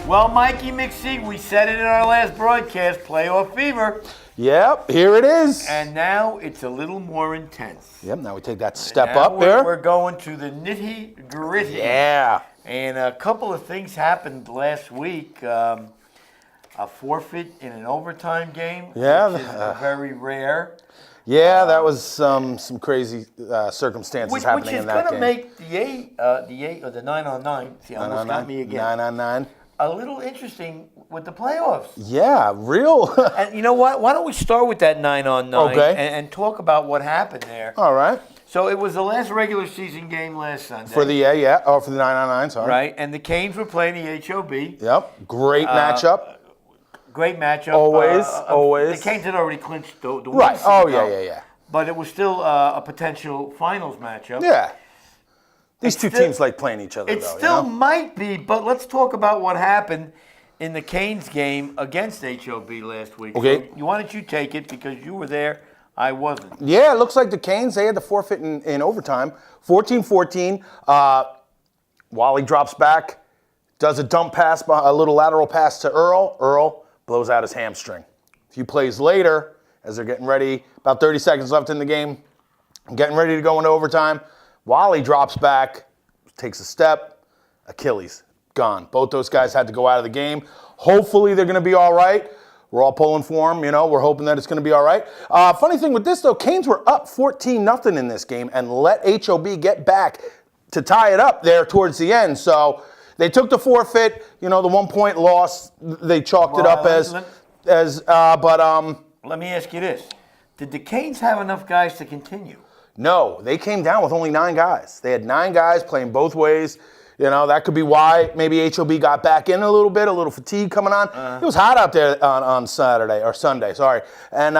Well, Mikey McSee, we said it in our last broadcast, playoff fever. Yep, here it is. And now it's a little more intense. Yep, now we take that step up there. We're going to the nitty-gritty. Yeah. And a couple of things happened last week. A forfeit in an overtime game, which is very rare. Yeah, that was some crazy circumstances happening in that game. Which is going to make the 8 or the 9-on-9. See, almost got me again. 9-on-9. A little interesting with the playoffs. Yeah, real. And you know what? Why don't we start with that 9-on-9 okay. and talk about what happened there? All right. So it was the last regular season game last Sunday. For the for the 9-on-9, sorry. Right, and the Canes were playing the HOB. Yep, great matchup. Great matchup. Always. The Canes had already clinched the win. Right. Oh yeah. But it was still a potential finals matchup. Yeah. These two teams like playing each other, It though. still might be, but let's talk about what happened in the Canes game against HOB last week. Okay. So why don't you take it, because you were there, I wasn't. Yeah, it looks like the Canes, they had the forfeit in overtime. 14-14. Wally drops back, does a dump pass, a little lateral pass to Earl. Earl blows out his hamstring. A few plays later, as they're getting ready, about 30 seconds left in the game, getting ready to go into overtime, Wally drops back, takes a step, Achilles, gone. Both those guys had to go out of the game. Hopefully they're going to be all right. We're all pulling for them, we're hoping that it's going to be all right. Funny thing with this, though, Canes were up 14-0 in this game and let HOB get back to tie it up there towards the end. So they took the forfeit, the 1-point loss. They chalked it up Let me ask you this. Did the Canes have enough guys to continue? No, they came down with only 9 guys. They had 9 guys playing both ways. That could be why maybe HOB got back in a little bit, a little fatigue coming on. It was hot out there on Sunday, sorry. And,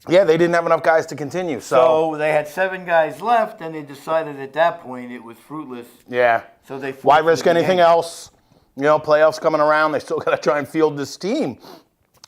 they didn't have enough guys to continue. So they had 7 guys left, and they decided at that point it was fruitless. Yeah. So they why risk anything else? Playoffs coming around. They still got to try and field this team,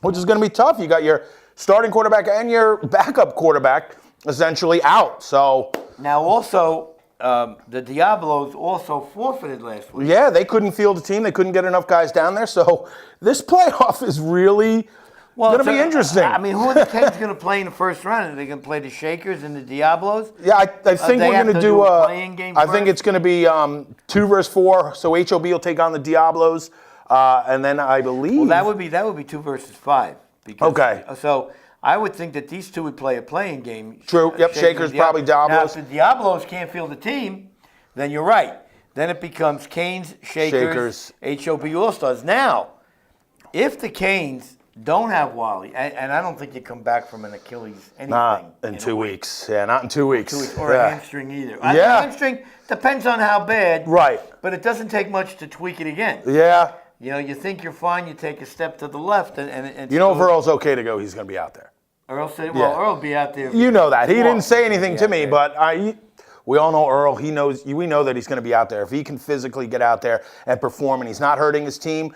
which is going to be tough. You got your starting quarterback and your backup quarterback essentially out. So now also the Diablos also forfeited last week. Yeah, they couldn't field a team. They couldn't get enough guys down there. So this playoff is really going to be interesting. I mean, who are the Canes going to play in the first round? Are they going to play the Shakers and the Diablos? Yeah, I think we're going to do a playing game. I think it's going to be 2 versus 4. So HOB will take on the Diablos, and then I believe that would be 2 versus 5. Because, okay. So I would think that these two would play a playing game. True. Yep. Shakers probably Diablos. Now, if the Diablos can't field the team, then you're right. Then it becomes Canes, Shakers. HOB All-Stars. Now, if the Canes don't have Wally, and I don't think you come back from an Achilles anything. Not in 2 weeks. Yeah, not in 2 weeks. Or a hamstring either. A hamstring depends on how bad. Right. But it doesn't take much to tweak it again. Yeah. You think you're fine, you take a step to the left. And if Earl's okay to go, he's going to be out there. Earl said, Earl will be out there. You know that. He didn't say anything to me, but we all know Earl. We know that he's going to be out there. If he can physically get out there and perform and he's not hurting his team,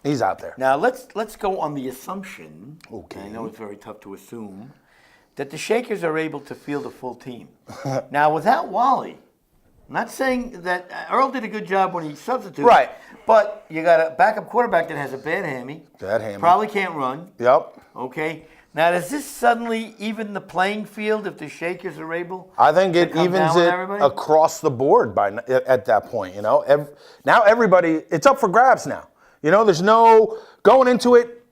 he's out there. Now, let's go on the assumption, okay. I know it's very tough to assume, that the Shakers are able to field a full team. Now, without Wally, I'm not saying that Earl did a good job when he substituted. Right. But you got a backup quarterback that has a bad hammy. Bad hammy. Probably can't run. Yep. Okay. Now, does this suddenly even the playing field if the Shakers are able? I think it evens it across the board at that point. Now everybody, it's up for grabs now. There's no going into it.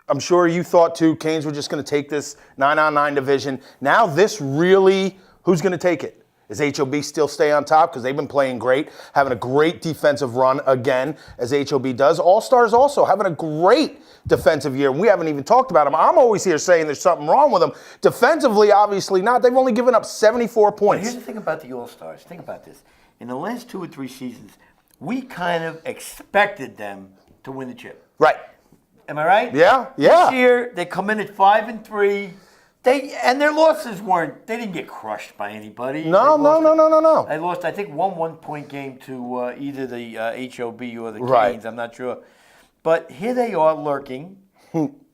I'm sure you thought too, Canes were just going to take this 9-on-9 division. Now this really, who's going to take it? Is HOB still stay on top? Because they've been playing great, having a great defensive run again, as HOB does. All-Stars also having a great defensive year. We haven't even talked about them. I'm always here saying there's something wrong with them. Defensively, obviously not. They've only given up 74 points. Here's the thing about the All-Stars. Think about this. In the last 2 or 3 seasons, we kind of expected them to win the chip. Right. Am I right? Yeah. This year, they come in at 5-3. And their losses they didn't get crushed by anybody. No. They lost, I think, one 1-point game to either the HOB or the Canes. Right. I'm not sure. But here they are lurking.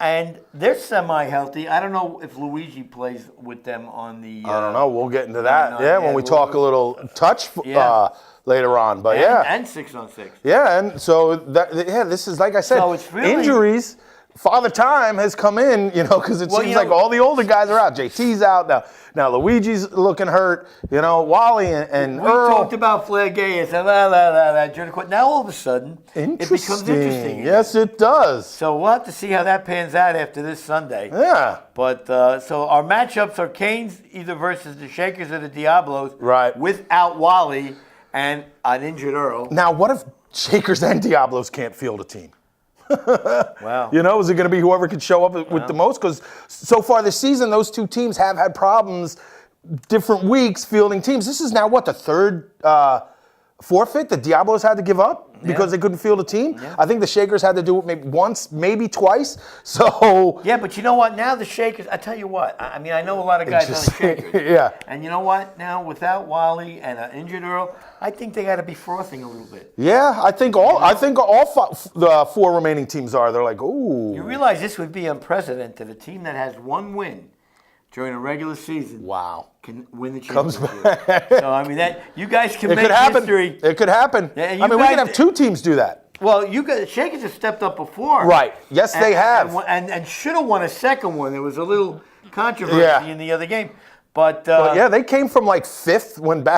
And they're semi-healthy. I don't know if Luigi plays with them on the. I don't know. We'll get into that. When we talk a little touch Yeah. later on. But and 6-on-6. Yeah, and so this is like I said, So it's really, injuries. Father Time has come in, because it seems like all the older guys are out. JT's out now. Luigi's looking hurt. Wally and we Earl. talked about Flair Gay and now all of a sudden it becomes interesting. Yes, it does. So we'll have to see how that pans out after this Sunday. Yeah. But so our matchups are Canes either versus the Shakers or the Diablos. Right. Without Wally and an injured Earl. Now, what if Shakers and Diablos can't field a team? Wow. Is it going to be whoever can show up with the most? Because so far this season, those two teams have had problems different weeks fielding teams. This is now, the third forfeit that Diablos had to give up because they couldn't field a team? Yeah. I think the Shakers had to do it maybe once, maybe twice. So yeah, but you know what? Now the Shakers, I tell you what, I mean, I know a lot of guys on the Shakers. Yeah. And you know what? Now, without Wally and an injured Earl, I think they got to be frothing a little bit. Yeah, I think all the four remaining teams are. They're like, ooh. You realize this would be unprecedented. A team that has one win during a regular season. Wow. Can win the championship. So, I mean, that you guys can make history. It could happen. Yeah, we can have two teams do that. Well, Shakers have stepped up before. Right. Yes, they have. And should have won a second one. There was a little controversy in the other game. But they came from like fifth when the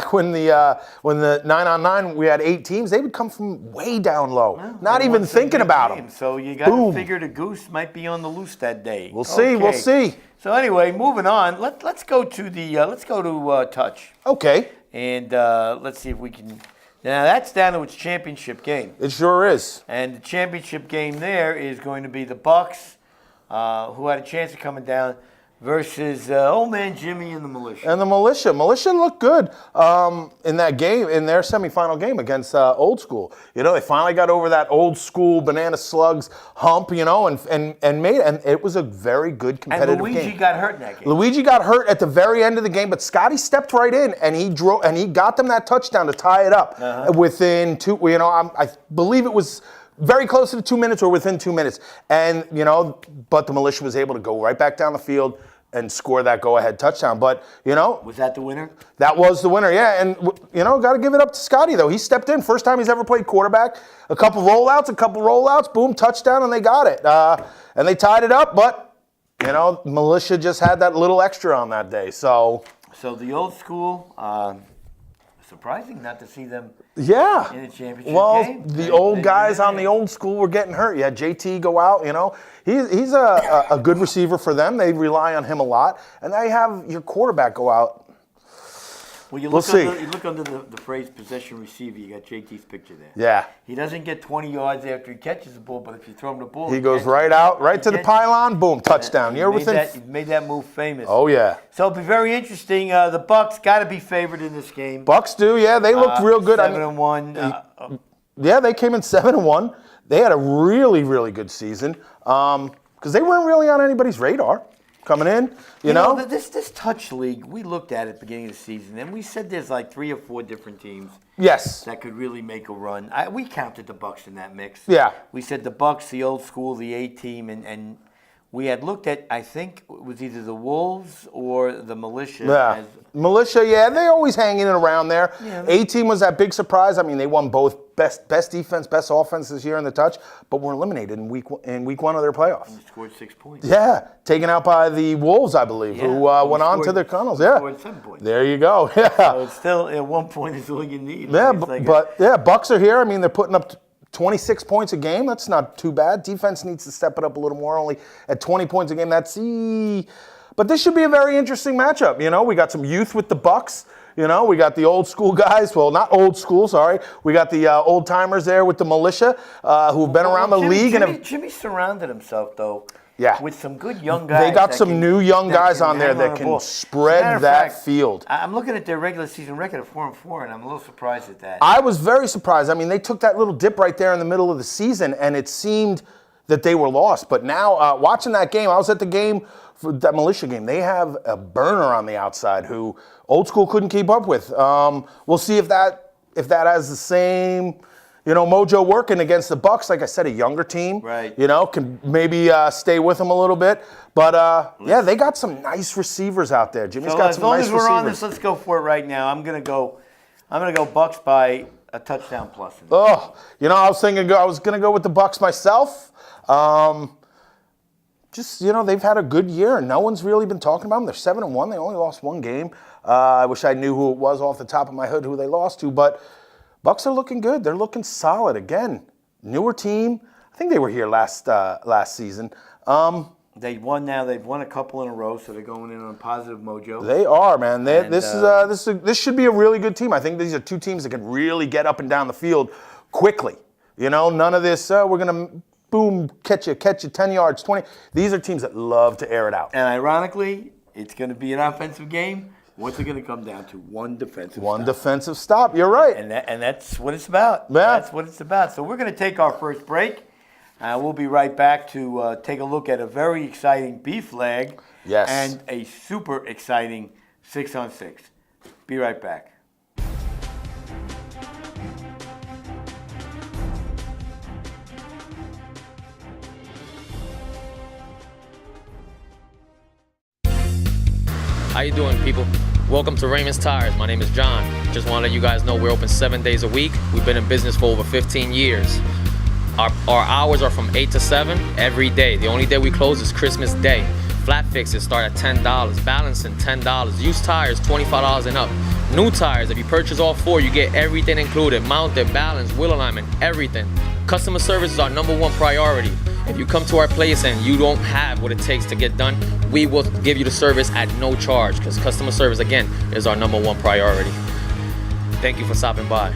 9-on-9 we had 8 teams. They would come from way down low, not even thinking about them. So you got to figure the goose might be on the loose that day. We'll see. We'll see. So anyway, moving on. Let's go to touch. Okay. And let's see if we can. Now that's down to its championship game. It sure is. And the championship game there is going to be the Bucks, who had a chance of coming down, versus old man Jimmy and the Militia. And the Militia. Militia looked good in that game, in their semifinal game against Old School. They finally got over that Old School banana slugs hump, and it was a very good competitive game. And Luigi got hurt in that game. Luigi got hurt at the very end of the game, but Scotty stepped right in and he got them that touchdown to tie it up within 2. I believe it was very close to the 2 minutes or within 2 minutes. And, but the Militia was able to go right back down the field and score that go-ahead touchdown. But, Was that the winner? That was the winner, yeah. And, got to give it up to Scotty, though. He stepped in. First time he's ever played quarterback. A couple rollouts, boom, touchdown, and they got it. And they tied it up, but, Militia just had that little extra on that day. So the Old School, surprising not to see them in the championship game. Well, the old guys on the Old School were getting hurt. Yeah, JT go out, He's a good receiver for them. They rely on him a lot. And they have your quarterback go out. Well, you we'll see. You look under the phrase possession receiver, you got JT's picture there. Yeah. He doesn't get 20 yards after he catches the ball, but if you throw him the ball, he goes right out, right to the pylon, boom, touchdown. You're within. You've made that move famous. Oh, yeah. So it'll be very interesting. The Bucks got to be favored in this game. Bucks do, yeah. They looked real good. 7-1. Yeah, they came in 7-1. They had a really, really good season because they weren't really on anybody's radar coming in. You know? This touch league, we looked at it at the beginning of the season, and we said there's like 3 or 4 different teams. Yes. That could really make a run. We counted the Bucks in that mix. Yeah. We said the Bucks, the Old School, the A team, and we had looked at, I think it was either the Wolves or the Militia. Yeah. Militia, yeah, they always hang in and around there. Yeah, A-team was that big surprise. I mean, they won both best defense, best offense this year in the touch, but were eliminated in week 1 of their playoffs. And scored 6 points. Yeah, taken out by the Wolves, I believe, who went on to their tunnels. Yeah, scored 7 points. There you go. Yeah. So it's still, at 1 point is all you need. Yeah, Bucks are here. I mean, they're putting up 26 points a game. That's not too bad. Defense needs to step it up a little more. Only at 20 points a game. But this should be a very interesting matchup. You know, we got some youth with the Bucks. You know, we got the old school guys. Well, not old school, sorry. We got the old timers there with the Militia who've been around the league. Jimmy surrounded himself, though. Yeah. With some good young guys. They got some new young guys on there that can spread that field. I'm looking at their regular season record of 4-4, and I'm a little surprised at that. I was very surprised. I mean, they took that little dip right there in the middle of the season, and it seemed that they were lost. But now, watching that game, I was at the game for that Militia game. They have a burner on the outside who Old School couldn't keep up with. We'll see if that has the same mojo working against the Bucks. Like I said, a younger team, right? Can maybe stay with them a little bit. But yeah, they got some nice receivers out there. Jimmy's got some nice receivers. As long as we're on this, let's go for it right now. I'm gonna go Bucks by a touchdown plus. Oh, I was gonna go with the Bucks myself. They've had a good year, and no one's really been talking about them. They're 7-1. They only lost one game. I wish I knew who it was off the top of my head who they lost to, but Bucks are looking good. They're looking solid again. Newer team. I think they were here last season. They won now. They've won a couple in a row, so they're going in on positive mojo. They are, man. This should be a really good team. I think these are two teams that can really get up and down the field quickly. None of this. We're gonna boom catch you 10 yards, 20. These are teams that love to air it out. And ironically, it's going to be an offensive game. What's it going to come down to? One defensive stop. You're right. And that's what it's about. Yeah. That's what it's about. So we're going to take our first break. We'll be right back to take a look at a very exciting B flag. Yes. And a super exciting 6-on-6. Be right back. How you doing, people? Welcome to Raymond's Tires. My name is John. Just want to let you guys know we're open 7 days a week. We've been in business for over 15 years. Our hours are from 8 to 7 every day. The only day we close is Christmas Day. Flat fixes start at $10. Balancing $10. Used tires $25 and up. New tires, if you purchase all 4, you get everything included. Mounted, balance, wheel alignment, everything. Customer service is our #1 priority. If you come to our place and you don't have what it takes to get done, we will give you the service at no charge, because customer service, again, is our #1 priority. Thank you for stopping by.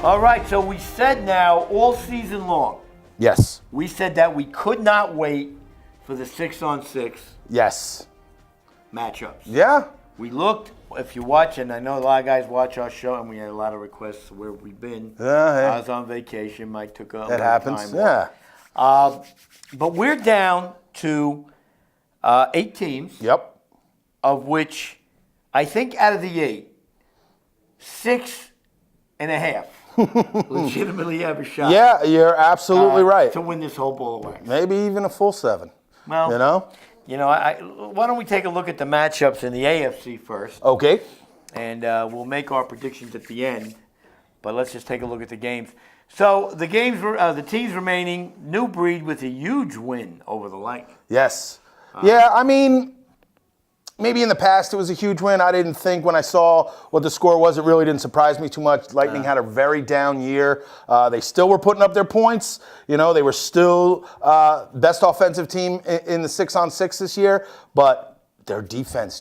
All right, so we said now all season long. Yes. We said that we could not wait for the 6-on-6 Yes. matchups. Yeah. We looked, if you watch, and I know a lot of guys watch our show, and we had a lot of requests where we've been. Yeah. I was on vacation. Mike took a That happens. time off. Yeah. But we're down to 8 teams. Yep. Of which I think out of the 8, 6.5 legitimately have a shot. Yeah, you're absolutely right. To win this whole ball of wax. Maybe even a full 7. Well, why don't we take a look at the matchups in the AFC first? Okay. And we'll make our predictions at the end. But let's just take a look at the games. So the teams remaining: New Breed with a huge win over the Lightning. Yes. I mean, maybe in the past it was a huge win. I didn't think when I saw what the score was, it really didn't surprise me too much. Lightning had a very down year. They still were putting up their points. They were still best offensive team in the 6-on-6 this year. But their defense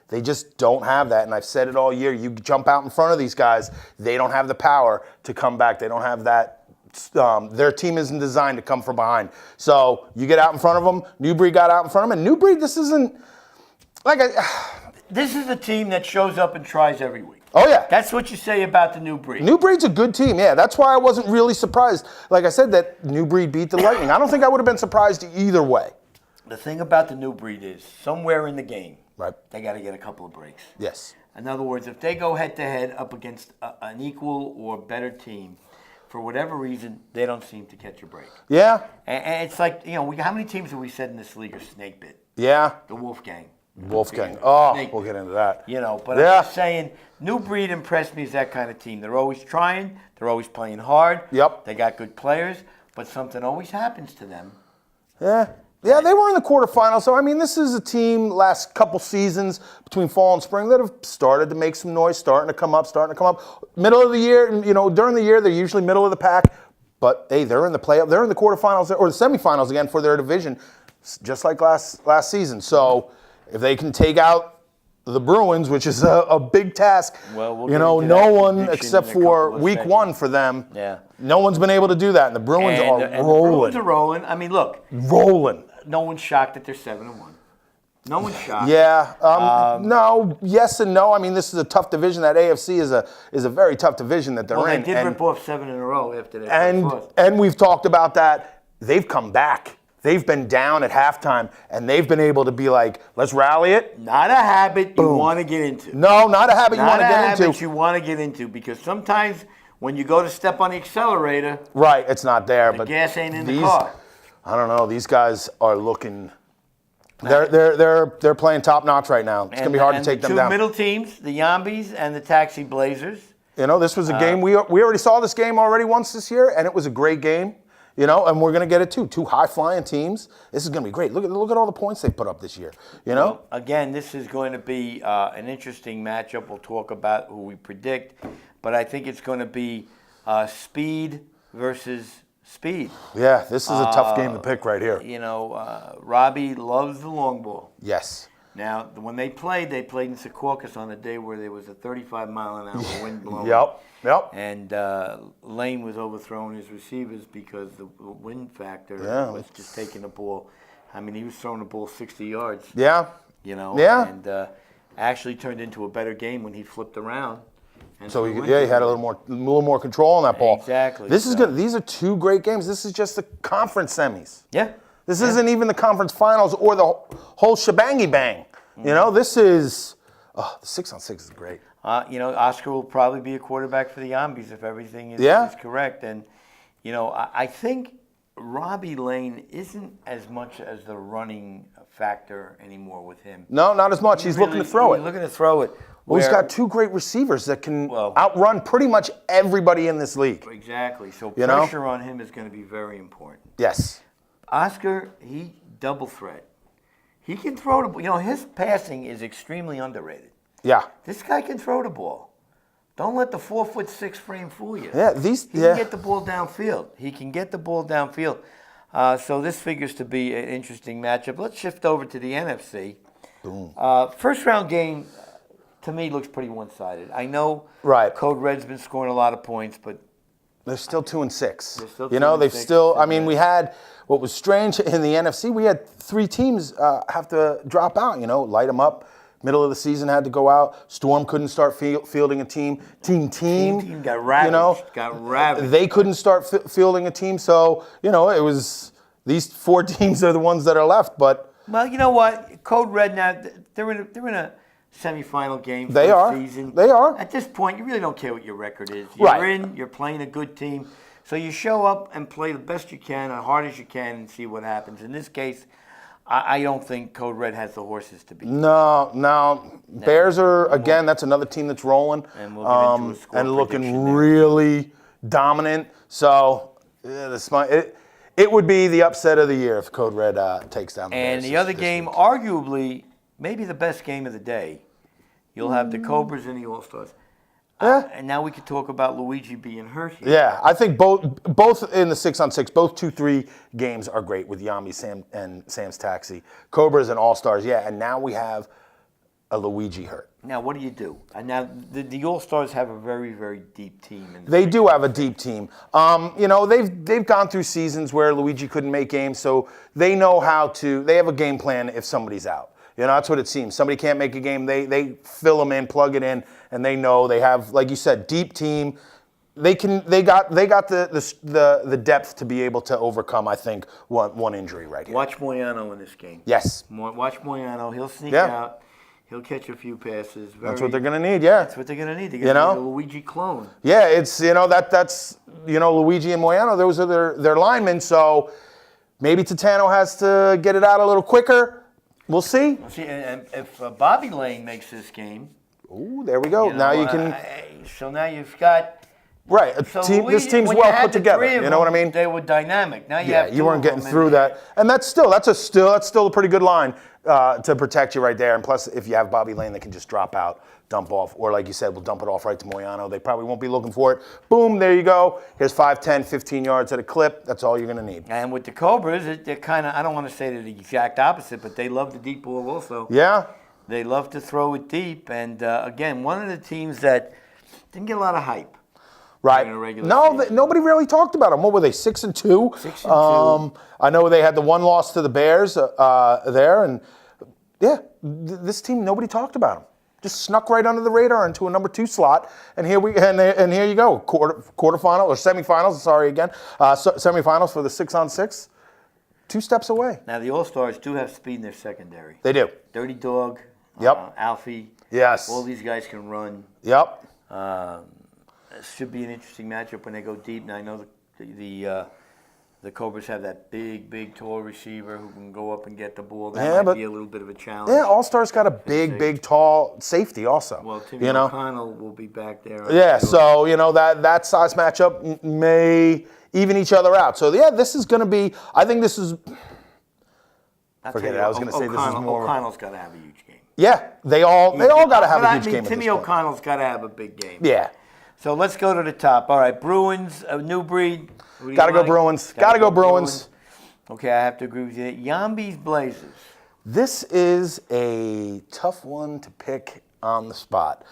they just don't have that. And I've said it all year. You jump out in front of these guys, they don't have the power to come back. They don't have that. Their team isn't designed to come from behind. So you get out in front of them. New Breed got out in front of them. And New Breed, this isn't like This is a team that shows up and tries every week. Oh, yeah. That's what you say about the New Breed. New Breed's a good team, yeah. That's why I wasn't really surprised. Like I said, that New Breed beat the Lightning. I don't think I would have been surprised either way. The thing about the New Breed is somewhere in the game, right, they got to get a couple of breaks. Yes. In other words, if they go head-to-head up against an equal or better team, for whatever reason, they don't seem to catch a break. Yeah. And it's like, how many teams have we said in this league are snake bit? Yeah. The Wolfgang. Wolfgang. Oh, we'll get into that. But I'm just saying, New Breed impressed me as that kind of team. They're always trying. They're always playing hard. Yep. They got good players, but something always happens to them. Yeah. Yeah, they were in the quarterfinals. So, I mean, this is a team last couple seasons between fall and spring that have started to make some noise, starting to come up. Middle of the year, during the year, they're usually middle of the pack. But, hey, they're in the playoff. They're in the quarterfinals or the semifinals again for their division, just like last season. So, if they can take out the Bruins, which is a big task, well, no one except for week 1 for them. Yeah. No one's been able to do that, and the Bruins are rolling. The Bruins are rolling. I mean, look. Rolling. No one's shocked that they're 7-1. No one's shocked. Yeah. No. Yes and no. I mean, this is a tough division. That AFC is a very tough division that they're in. Well, they did rip off 7 in a row after that. And we've talked about that. They've come back. They've been down at halftime, and they've been able to be like, let's rally it. Not a habit you want to get into. No, not a habit you want to get into. Not a habit you want to get into, because sometimes when you go to step on the accelerator, right, it's not there. The gas ain't in the car. I don't know. These guys are looking. They're playing top notch right now. It's gonna be hard to take them down. Two middle teams, the Yambies and the Taxi Blazers. You know, this was a game we already saw this game already once this year, and it was a great game. You know, and we're going to get it too. Two high-flying teams. This is going to be great. Look at all the points they put up this year. You know. Well, again, this is going to be an interesting matchup. We'll talk about who we predict, but I think it's going to be speed versus speed. Yeah, this is a tough game to pick right here. You know, Robbie loves the long ball. Yes. Now, when they played in Secaucus on a day where there was a 35-mile-an-hour wind blowing. Yep. And Lane was overthrowing his receivers because the wind factor was just taking the ball. I mean, he was throwing the ball 60 yards. Yeah. You know. Yeah. And actually turned into a better game when he flipped around. And so he had a little more control on that ball. Exactly. This is good. These are two great games. This is just the conference semis. Yeah. This isn't even the conference finals or the whole shebangy bang. Mm-hmm. You know, this is the 6-on-6 is great. You know, Oscar will probably be a quarterback for the Yambies if everything is correct. And, you know, I think Robbie Lane isn't as much as the running factor anymore with him. No, not as much. He's looking to throw it. He's looking to throw it. Well, he's got two great receivers that can outrun pretty much everybody in this league. Exactly. So pressure on him is going to be very important. Yes. Oscar, he double threat. He can throw the ball. You know, his passing is extremely underrated. Yeah. This guy can throw the ball. Don't let the 4'6" frame fool you. Yeah, he can get the ball downfield. So this figures to be an interesting matchup. Let's shift over to the NFC. Boom. First round game, to me, looks pretty one-sided. I know Code Red's been scoring a lot of points, but they're still 2-6. You know, they've still. I mean, we had what was strange in the NFC. We had 3 teams have to drop out. You know, light them up. Middle of the season had to go out. Storm couldn't start fielding a team. Team got ravaged. You know, they couldn't start fielding a team. So you know, it was these 4 teams are the ones that are left. But well, you know what? Code Red now they're in a semifinal game for the season. They are. At this point, you really don't care what your record is. You're in. You're playing a good team. So you show up and play the best you can, as hard as you can, and see what happens. In this case, I don't think Code Red has the horses to beat. No. Bears are, again, that's another team that's rolling. And we'll get into a score and looking really dominant. So it would be the upset of the year if Code Red takes down the Bears. And the other game, arguably, maybe the best game of the day, you'll have the Cobras and the All-Stars. And now we could talk about Luigi being hurt here. Yeah, I think both in the 6-on-6, both 2-3 games are great with Yami, Sam, and Sam's Taxi. Cobras and All-Stars, and now we have a Luigi hurt. Now, what do you do? And now the All-Stars have a very, very deep team. They do have a deep team. You know, they've gone through seasons where Luigi couldn't make games, so they know they have a game plan if somebody's out. You know, that's what it seems. Somebody can't make a game, they fill them in, plug it in, and they know they have, like you said, deep team. They got the depth to be able to overcome, I think, one injury right here. Watch Moyano in this game. Yes. Watch Moyano. He'll sneak out. He'll catch a few passes. That's what they're going to need, yeah. That's what they're going to need. They're going to need a Luigi clone. Yeah, it's, that's Luigi and Moyano, those are their linemen, so maybe Titano has to get it out a little quicker. We'll see. And if Bobby Lane makes this game. Ooh, there we go. Now you can. So now you've got. Right. This team's well put together. You know what I mean? They were dynamic. Now you have you weren't getting through that. And that's still a pretty good line to protect you right there. And plus, if you have Bobby Lane that can just drop out, dump off, or like you said, we'll dump it off right to Moyano. They probably won't be looking for it. Boom, there you go. Here's 5, 10, 15 yards at a clip. That's all you're going to need. And with the Cobras, they're kind of, I don't want to say they're the exact opposite, but they love the deep ball also. Yeah. They love to throw it deep. And, again, one of the teams that didn't get a lot of hype. Right. Nobody really talked about them. What were they, 6-2? 6-2. I know they had the one loss to the Bears there, and Yeah, this team, nobody talked about them. Just snuck right under the radar into a number 2 slot, and here you go, quarterfinal or semifinals. Sorry again, semifinals for the 6-on-6. 2 steps away. Now the All-Stars do have speed in their secondary. They do. Dirty Dog. Yep. Alfie. Yes. All these guys can run. Yep. It should be an interesting matchup when they go deep. Now I know the Cobras have that big, tall receiver who can go up and get the ball. That might be a little bit of a challenge. Yeah, All-Star's got a big, tall safety also. Well, Timmy O'Connell will be back there. Yeah, so, that size matchup may even each other out. So, yeah, this is going to be, I think this is, forget it, I was going to say this is more. O'Connell's got to have a huge game. Yeah, they all got to have a huge game. Timmy O'Connell's got to have a big game. Yeah. So let's go to the top. All right, Bruins, a new breed. Got to go Bruins. Got to go Bruins. Okay, I have to agree with you. Yambi's Blazers. This is a tough one to pick on the spot.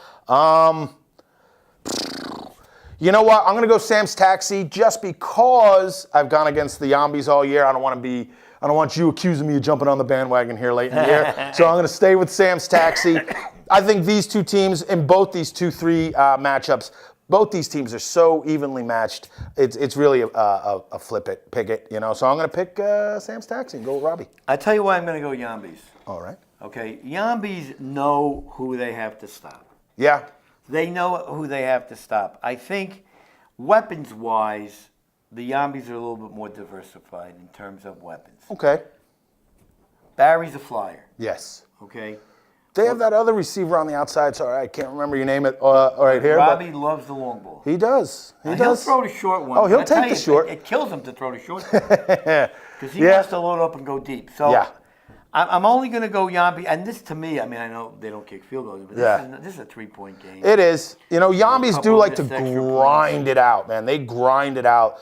You know what? I'm going to go Sam's Taxi just because I've gone against the Yambies all year. I don't want you accusing me of jumping on the bandwagon here late in the year. So I'm going to stay with Sam's Taxi. I think these two teams in both these 2-3 matchups, both these teams are so evenly matched. It's really a pick it. So I'm going to pick Sam's Taxi and go with Robbie. I tell you why I'm going to go Yambies. All right. Okay, Yambies know who they have to stop. Yeah. They know who they have to stop. I think weapons-wise, the Yambies are a little bit more diversified in terms of weapons. Okay. Barry's a flyer. Yes. Okay. They have that other receiver on the outside. Sorry, I can't remember your name. Right here. Robbie loves the long ball. He does. He'll throw the short one. Oh, he'll take the short. It kills him to throw the short one because he wants to load up and go deep. So I'm only going to go Yambi. And this, to me, I know they don't kick field goals, but this is a 3-point game. It is. Yambis do like to grind it out, man. They grind it out.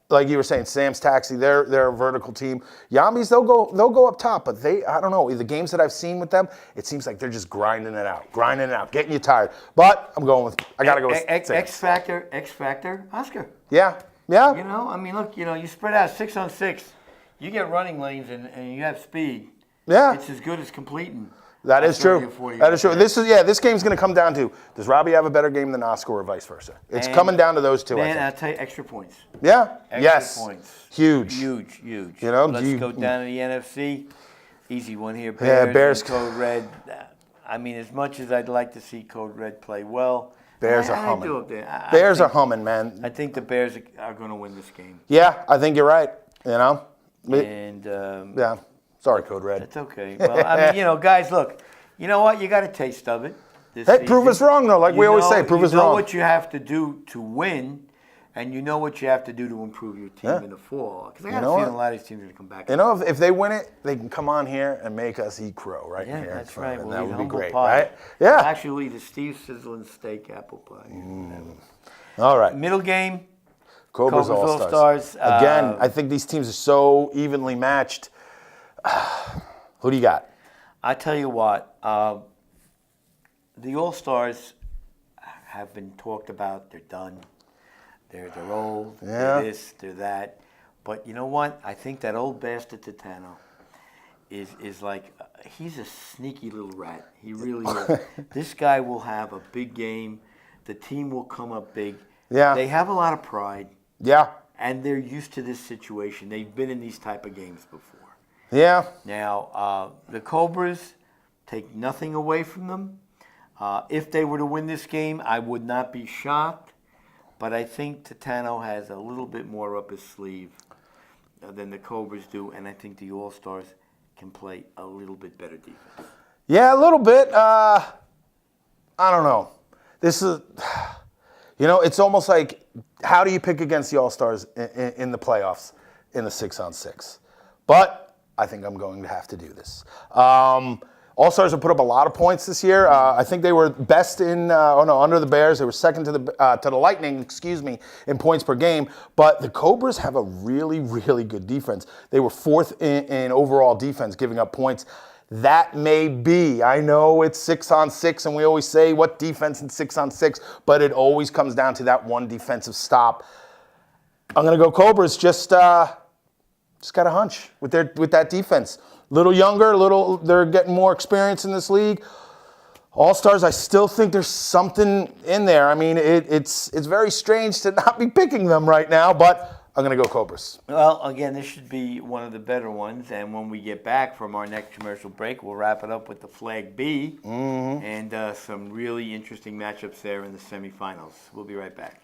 Like you were saying, Sam's Taxi, they're a vertical team. Yambis, they'll go up top, but I don't know. The games that I've seen with them, it seems like they're just grinding it out, getting you tired. But I got to go with X Factor, Oscar. Yeah. Look, you spread out 6-on-6, you get running lanes and you have speed. Yeah. It's as good as completing. That is true. That is true. This game's going to come down to, does Robbie have a better game than Oscar or vice versa? It's coming down to those two, Man, I'll tell you, extra points. Yeah? Extra points. Huge. Huge. Let's go down to the NFC. Easy one here. Bears. Code Red. As much as I'd like to see Code Red play well, Bears are humming. Bears are humming, man. I think the Bears are going to win this game. Yeah, I think you're right. And yeah. Sorry, Code Red. It's okay. Well, guys, look. You know what? You got a taste of it. Prove us wrong, though. Like we always say, prove us wrong. You know what you have to do to win, and you know what you have to do to improve your team in the fall. Because I got a feeling a lot of these teams are going to come back. If they win it, they can come on here and make us eat crow right here. That's right. And that would be great, pie. right? Yeah. Actually, the Steve Sizzlin steak apple pie. All right. Middle game. Cobras All-Stars. Again, I think these teams are so evenly matched. Who do you got? I tell you what, the All-Stars have been talked about. They're done. They're old. Yeah. They're this, they're that. But you know what? I think that old bastard Titano is like, he's a sneaky little rat. He really is. This guy will have a big game. The team will come up big. Yeah. They have a lot of pride. Yeah. And they're used to this situation. They've been in these type of games before. Yeah. Now, the Cobras take nothing away from them. If they were to win this game, I would not be shocked. But I think Titano has a little bit more up his sleeve than the Cobras do. And I think the All-Stars can play a little bit better defense. Yeah, a little bit. I don't know. This is, it's almost like, how do you pick against the All-Stars in the playoffs in the 6-on-6? But I think I'm going to have to do this. All-Stars have put up a lot of points this year. I think they were best under the Bears. They were second to the Lightning, in points per game. But the Cobras have a really, really good defense. They were fourth in overall defense, giving up points. That may be. I know it's 6-on-6, and we always say what defense in 6-on-6, but it always comes down to that one defensive stop. I'm going to go Cobras. Just Just got a hunch with that defense. Little younger, they're getting more experience in this league. All-Stars, I still think there's something in there. I mean, it's very strange to not be picking them right now, but I'm going to go Cobras. Well, again, this should be one of the better ones, and when we get back from our next commercial break, we'll wrap it up with the Flag B and some really interesting matchups there in the semifinals. We'll be right back.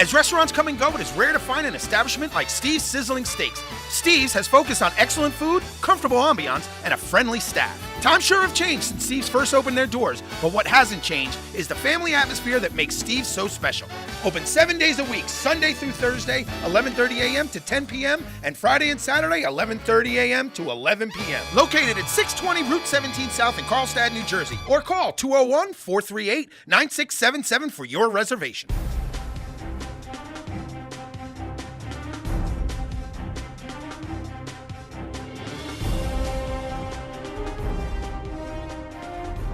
As restaurants come and go, it is rare to find an establishment like Steve's Sizzling Steaks. Steve's has focused on excellent food, comfortable ambiance, and a friendly staff. Times sure have changed since Steve's first opened their doors, but what hasn't changed is the family atmosphere that makes Steve's so special. Open 7 days a week, Sunday through Thursday, 11:30 a.m. to 10 p.m., and Friday and Saturday, 11:30 a.m. to 11 p.m. Located at 620 Route 17 South in Carlstadt, New Jersey, or call 201-438-9677 for your reservation.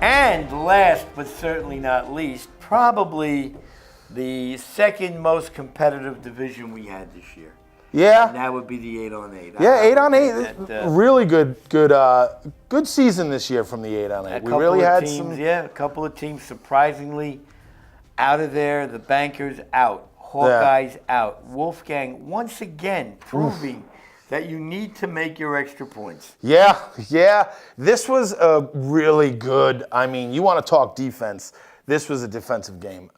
And last but certainly not least, probably the second most competitive division we had this year. Yeah. And that would be the 8-on-8. Yeah, 8-on-8. Really good season this year from the 8-on-8. We really had teams, some. Yeah, a couple of teams surprisingly out of there. The Bankers out. Hawkeyes out. Wolfgang once again proving that you need to make your extra points. Yeah. This was a really good, I mean, you want to talk defense. This was a defensive game.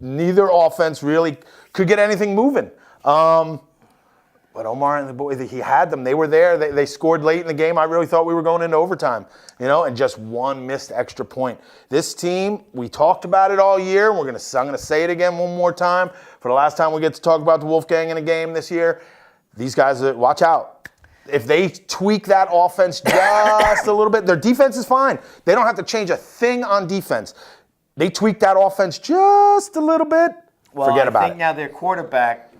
Neither offense really could get anything moving. But Omar and the boys, he had them. They were there. They scored late in the game. I really thought we were going into overtime, and just one missed extra point. This team, we talked about it all year. I'm going to say it again one more time for the last time we get to talk about the Wolfgang in a game this year. These guys, watch out. If they tweak that offense just a little bit, their defense is fine. They don't have to change a thing on defense. They tweak that offense just a little bit, forget about it. I think now their quarterback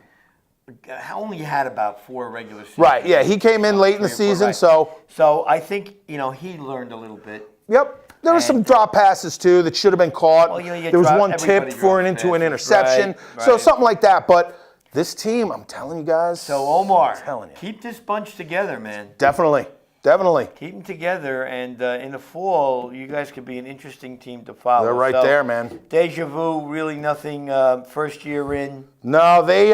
only had about 4 regular seasons. Right, yeah, he came in late in the season, so I think, he learned a little bit. Yep. There were some drop passes, too, that should have been caught. Well, there was one tip into an interception. Right. So something like that, but this team, I'm telling you guys. So, Omar, telling you. Keep this bunch together, man. Definitely. Keep them together, and in the fall, you guys could be an interesting team to follow. They're right there, man. Deja vu, really nothing first year in. No, they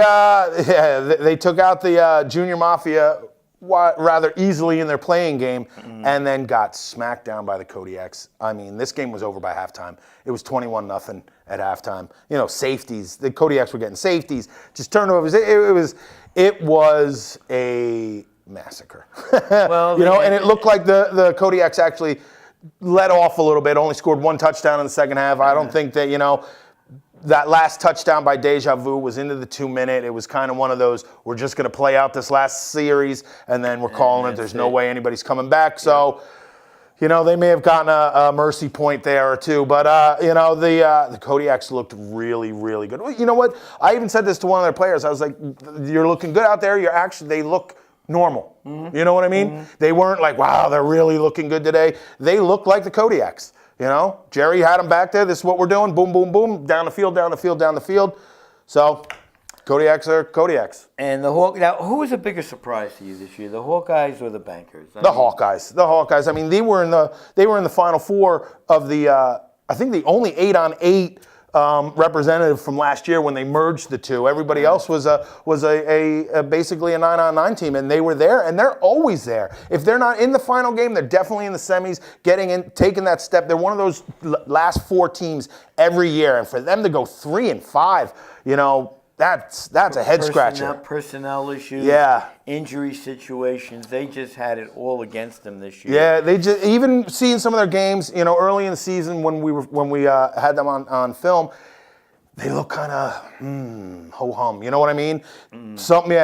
took out the Junior Mafia rather easily in their playing game and then got smacked down by the Kodiaks. I mean, this game was over by halftime. It was 21-0 at halftime. Safeties. The Kodiaks were getting safeties, just turnovers. It was a massacre. Well, and it looked like the Kodiaks actually let off a little bit, only scored 1 touchdown in the second half. I don't think that, that last touchdown by Deja Vu was into the 2-minute. It was kind of one of those, we're just going to play out this last series, and then we're calling it. There's no way anybody's coming back. So, they may have gotten a mercy point there or two. But, the Kodiaks looked really, really good. Well, you know what? I even said this to one of their players. I was like, you're looking good out there. They look normal. Mm-hmm. You know what I mean? Mm-hmm. They weren't like, wow, they're really looking good today. They looked like the Kodiaks. Jerry had them back there. This is what we're doing. Boom, boom, boom. Down the field, down the field, down the field. So, Kodiaks are Kodiaks. And now, who was a bigger surprise to you this year, the Hawkeyes or the Bankers? Hawkeyes. The Hawkeyes. I mean, they were in the Final Four of the. I think the only 8-on-8 representative from last year when they merged the two. Everybody else was basically a 9-on-9 team, and they were there, and they're always there. If they're not in the final game, they're definitely in the semis, getting in, taking that step. They're one of those last 4 teams every year, and for them to go 3-5, that's a head scratcher. Personnel issues, injury situations. They just had it all against them this year. Yeah, they just even seeing some of their games, early in the season when we had them on film, they look kind of ho hum. You know what I mean? Something,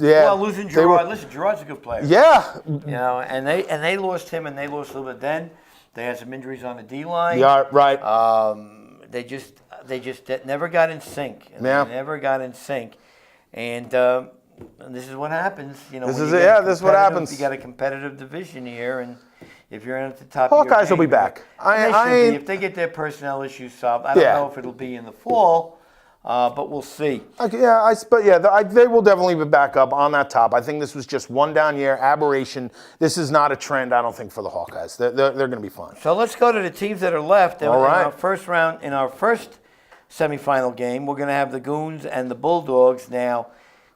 Well, losing Gerard. Listen, Gerard's a good player. Yeah. And they lost him, and they lost a little bit. Then they had some injuries on the D line. Yeah, right. They just never got in sync. And they never got in sync. And, and this is what happens. You know, This when is you it. get Yeah, a this is what competitive- happens. You got a competitive division here, and if you're in at the top, of your Hawkeyes will be game, back. they should be. If they get their personnel issues solved, I don't know if it'll be in the fall, but we'll see. They will definitely be back up on that top. I think this was just one down year, aberration. This is not a trend, I don't think, for the Hawkeyes. They're going to be fine. So let's go to the teams that are left. All right. In our first round, in our first semifinal game, we're going to have the Goons and the Bulldogs. Now,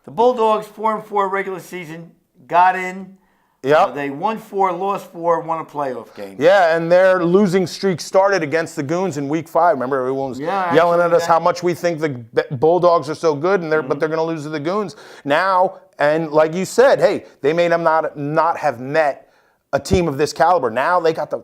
the Bulldogs 4-4 regular season got in. Yep. They won 4, lost 4, won a playoff game. Yeah, and their losing streak started against the Goons in Week 5. Remember, everyone was yelling at us how much we think the Bulldogs are so good, and but they're going to lose to the Goons now. And like you said, hey, they may not have met a team of this caliber. Now they got the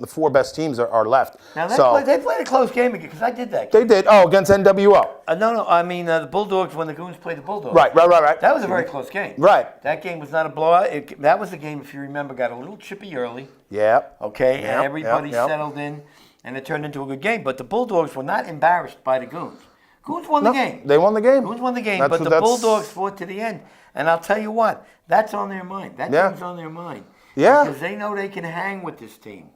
4 best teams are left. Now they played a close game again because I did that game. They did. Oh, against NWO. No. I mean the Bulldogs when the Goons played the Bulldogs. Right. That was a very close game. Right. That game was not a blowout. That was the game, if you remember, got a little chippy early. Yeah. Okay. Yep, And everybody yep. settled in, and it turned into a good game. But the Bulldogs were not embarrassed by the Goons. Goons won the game. They won the game. Goons won the game, but the Bulldogs fought to the end. And I'll tell you what, that's on their mind. That game's on their mind. Yeah. Because they know they can hang with this team.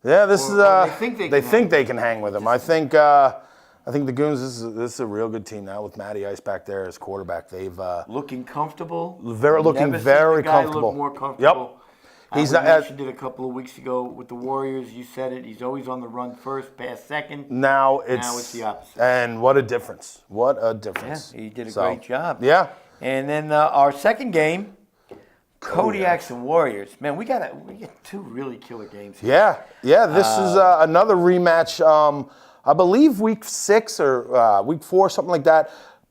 Yeah, this is. They think they can hang with them. I think the Goons. This is a real good team now with Matty Ice back there as quarterback. They've looking comfortable. looking very comfortable. Look more comfortable. Yep. We mentioned it a couple of weeks ago with the Warriors. You said it. He's always on the run first, pass second. Now it's the opposite. And what a difference! What a difference! Yeah, he did a great job. Yeah. And then our second game, Kodiaks and Warriors. Man, we get 2 really killer games here. Yeah. This is another rematch. I believe week 6 or week 4, something like that.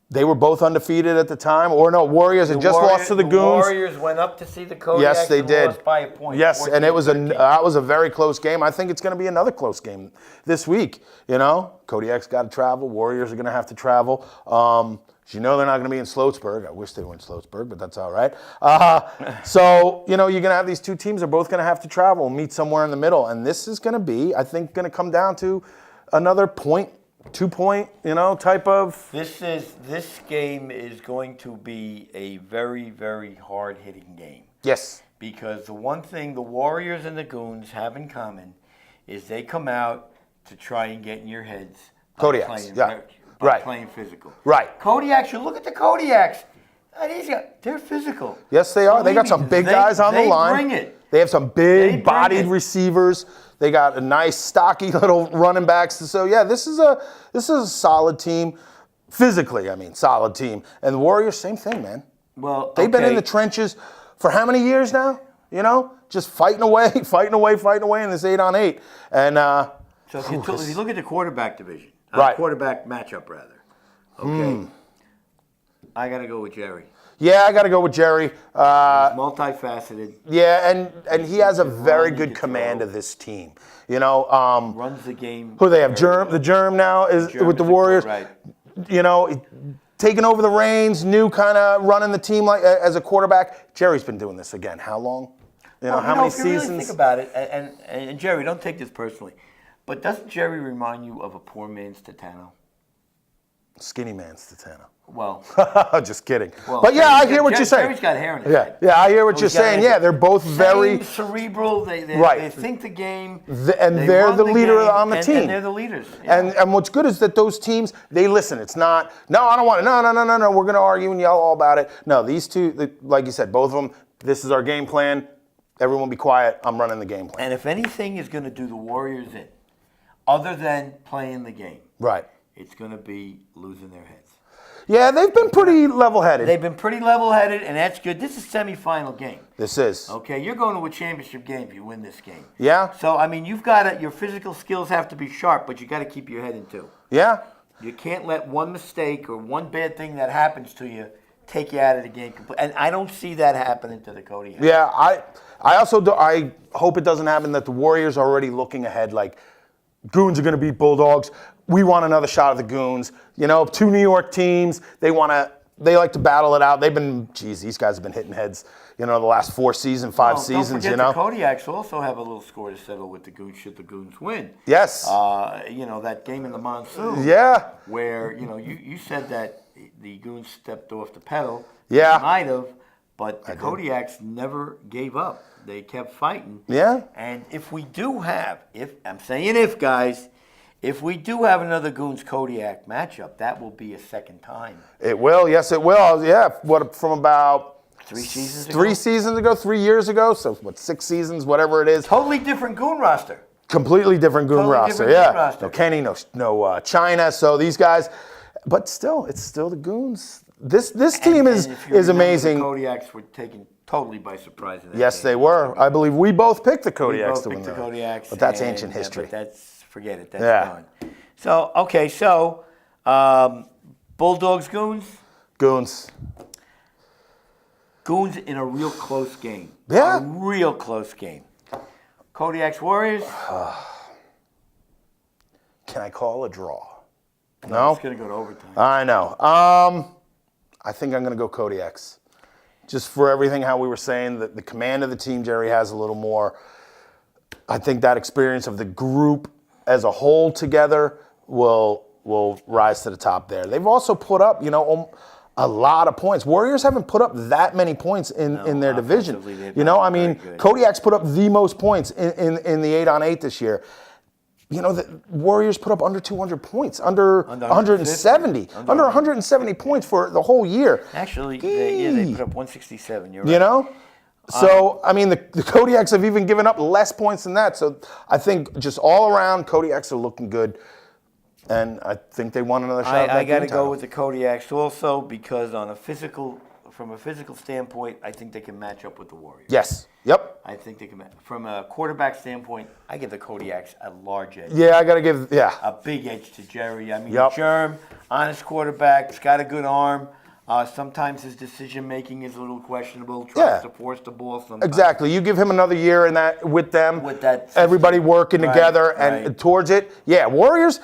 They were both undefeated at the time. Or no, Warriors had just lost to the Goons. The Warriors went up to see the Kodiaks. Yes, they did. Lost by a point. Yes, and it was that was a very close game. I think it's going to be another close game this week. You know, Kodiak's got to travel. Warriors are going to have to travel. You know they're not going to be in Sloatsburg. I wish they were in Sloatsburg, but that's all right. So, you know, you're going to have these 2 teams. They're both going to have to travel and meet somewhere in the middle. And this is going to be, I think, going to come down to another 2-point, type of. This game is going to be a very, very hard-hitting game. Yes. Because the one thing the Warriors and the Goons have in common is they come out to try and get in your heads. Kodiaks, Playing physical. Right. Kodiaks, you look at the Kodiaks. They're physical. Yes, they are. They got some big guys on the line. They bring it. They have some big-bodied receivers. They got a nice, stocky little running backs. So yeah, this is a solid team, physically. I mean, solid team. And the Warriors, same thing, man. Well, they've been in the trenches for how many years now? You know, just fighting away in this 8-on-8. And so if you look at the quarterback division, quarterback matchup rather. Okay. I got to go with Jerry. Yeah, I got to go with Jerry. He's multifaceted. Yeah, and he has a very good command of this team. You know, runs the game. Who they have? The Germ now is with the Warriors. Right. You know, taking over the reins, new kind of running the team like as a quarterback. Jerry's been doing this again. How long? How many seasons? If you really think about it, and Jerry, don't take this personally, but doesn't Jerry remind you of a poor man's Titano? Skinny man's Titano. Well, just kidding. Well, but yeah, I hear what you're saying. Jerry's got hair in his head. Yeah, I hear what you're saying. Yeah, they're both very cerebral. They think the game, and they're the leader on the team. And they're the leaders. Yeah. And what's good is that those teams, they listen. It's not, no, I don't want it. No. We're going to argue and yell all about it. No, these two, like you said, both of them. This is our game plan. Everyone be quiet. I'm running the game plan. And if anything is going to do the Warriors in, other than playing the game, right, it's going to be losing their heads. Yeah, they've been pretty level-headed. They've been pretty level-headed, and that's good. This is a semifinal game. This is. Okay, you're going to a championship game if you win this game. Yeah. So, I mean, you've got to, your physical skills have to be sharp, but you got to keep your head in too. Yeah. You can't let one mistake or one bad thing that happens to you take you out of the game completely. And I don't see that happening to the Kodiaks. Yeah, I also do, I hope it doesn't happen that the Warriors are already looking ahead like Goons are going to beat Bulldogs. We want another shot at the Goons. You know, 2 New York teams. They like to battle it out. These guys have been hitting heads, the last 4 seasons, 5 seasons, Don't forget the Kodiaks also have a little score to settle with the Goons should the Goons win. Yes. That game in the monsoon. Yeah. Where, you said that the Goons stepped off the pedal. Yeah. They might have, but the Kodiaks never gave up. They kept fighting. Yeah. And if we do have, I'm saying if, guys, if we do have another Goons Kodiak matchup, that will be a second time. It will. Yes, it will. Yeah. What, from about 3 seasons ago? 3 seasons ago, 3 years ago. So, 6 seasons, whatever it is. Totally different Goon roster. Completely different Goon Totally roster. different Yeah. Goon roster. No Kenny, no China. So these guys, but still, it's still the Goons. This team And is if you remember, amazing. The Kodiaks were taken totally by surprise. In that Yes, game. they were. I believe we both picked the We Kodiaks both to win picked the that. Kodiaks. But that's and, ancient history. But that's, forget it. That's Yeah. gone. So, okay, Bulldogs Goons. Goons. Goons in a real close game. Yeah. A real close game. Kodiaks Warriors. Can I call a draw? No. It's going to go to overtime. I know. I think I'm going to go Kodiaks. Just for everything, how we were saying, that the command of the team, Jerry has a little more. I think that experience of the group as a whole together will rise to the top there. They've also put up, a lot of points. Warriors haven't put up that many points in their division. offensively, they've I not been mean, very good. Kodiaks put up the most points in the 8-on-8 this year. The Warriors put up under 200 points, under 170, under 170 points for the whole year. Actually, they put up 167. You're right. So, I mean, the Kodiaks have even given up less points than that. So I think just all around, Kodiaks are looking good. And I think they won another shot at that I got to game go title. with the Kodiaks also because from a physical standpoint, I think they can match up with the Warriors. Yes. Yep. I think they can. From a quarterback standpoint, I give the Kodiaks a large edge. Yeah, I got to give, A big edge to Jerry. I mean, Yep. Germ, honest quarterback, he's got a good arm. Sometimes his decision making is a little questionable. Tries to force the ball sometimes. Exactly. You give him another year in that with them. With that everybody working Right, together and right. towards it. Yeah, Warriors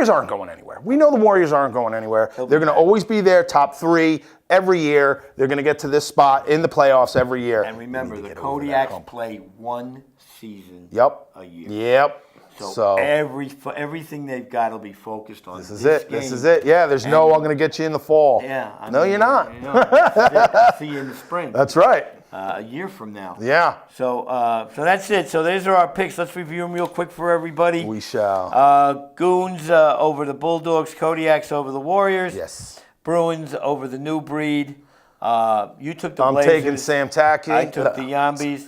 aren't going anywhere. We know the Warriors aren't going anywhere. They'll be They're going to back. always be there, top 3 every year. They're going to get to this spot in the playoffs every year. And remember, We need the to get over that Kodiaks hump. play one season Yep. a year. Yep. So everything they've got will be focused on This is this it. game. This is it. Yeah, there's no I'm going to get you in the fall. Yeah. No, you're not. This is it. I'll see you in the spring. That's right. A year from now. Yeah. So that's it. So those are our picks. Let's review them real quick for everybody. We shall. Goons over the Bulldogs. Kodiaks over the Warriors. Yes. Bruins over the New Breed. You took the I'm Blazers. taking Sam Tacky. I took the Yambies.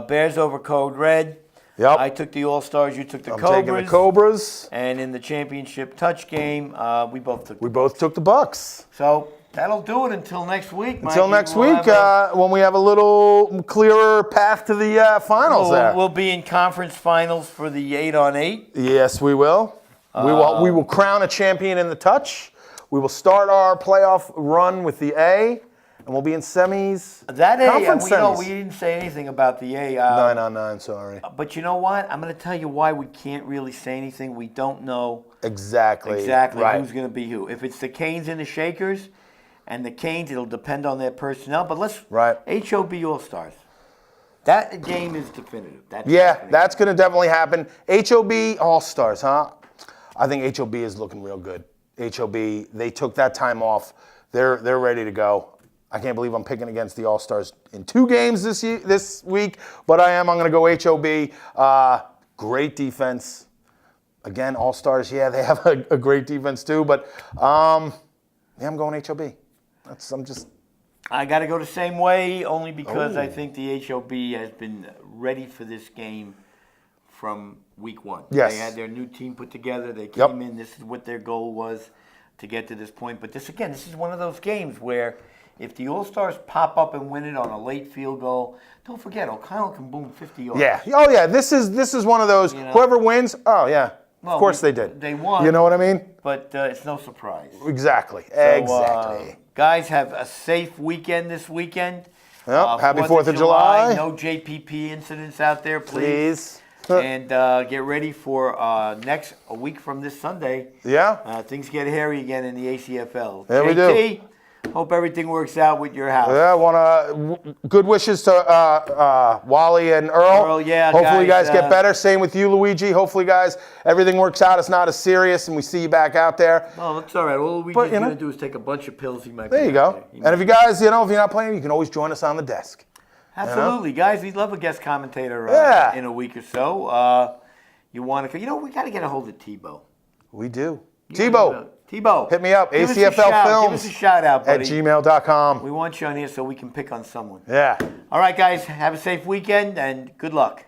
Bears over Code Red. Yep. I took the All-Stars. You took the I'm Cobras. taking the Cobras. And in the championship touch game, we both took We both took the Bucks. So that'll do it until next week, Mikey. Until next We'll week, have when we have a little clearer path to the finals there. we'll be in conference finals for the 8-on-8. Yes, we will. We will crown a champion in the touch. We will start our playoff run with the A, and we'll be in semis. That A, Conference semis. we didn't say anything about the A. 9-on-9, sorry. But you know what? I'm going to tell you why we can't really say anything. We don't know Exactly. exactly who's going to be who. If it's the Canes and the Shakers, and the Canes, it'll depend on their personnel. But let's HOB All-Stars. That game is definitive. That's going to definitely happen. HOB All-Stars, huh? I think HOB is looking real good. HOB, they took that time off. They're ready to go. I can't believe I'm picking against the All-Stars in 2 games this week, but I'm going to go HOB. Great defense. Again, All-Stars, they have a great defense too, but I'm going HOB. I got to go the same way, only because I think the HOB has been ready for this game from week 1. Yes. They had their new team put together. They came in. This is what their goal was to get to this point. But this is one of those games where if the All-Stars pop up and win it on a late field goal, don't forget, O'Connell can boom 50 yards. Yeah. Oh, yeah. This is one of those, whoever wins, of course they did. They won. You know what I mean? But it's no surprise. Exactly. So, exactly. Guys, have a safe weekend this weekend. Yep. Happy 4th of July. No JPP incidents out there, please. And get ready for a week from this Sunday. Yeah. Things get hairy again in the ACFL. There we do. Hope everything works out with your house. Yeah, good wishes to Wally and Earl. Earl, yeah, hopefully you guys guys, get better. Same with you, Luigi. Hopefully, guys, everything works out. It's not as serious, and we see you back out there. Oh, that's all right. All we're going to do is take a bunch of pills. He might. There you go. And if you guys, if you're not playing, you can always join us on the desk. Absolutely, guys. We'd love a guest commentator in a week or so. You want to? We got to get a hold of Tebow. We do. Tebow, hit me up. Give ACFL Films. Give us a shout out, buddy. At gmail.com. We want you on here so we can pick on someone. Yeah. All right, guys. Have a safe weekend and good luck.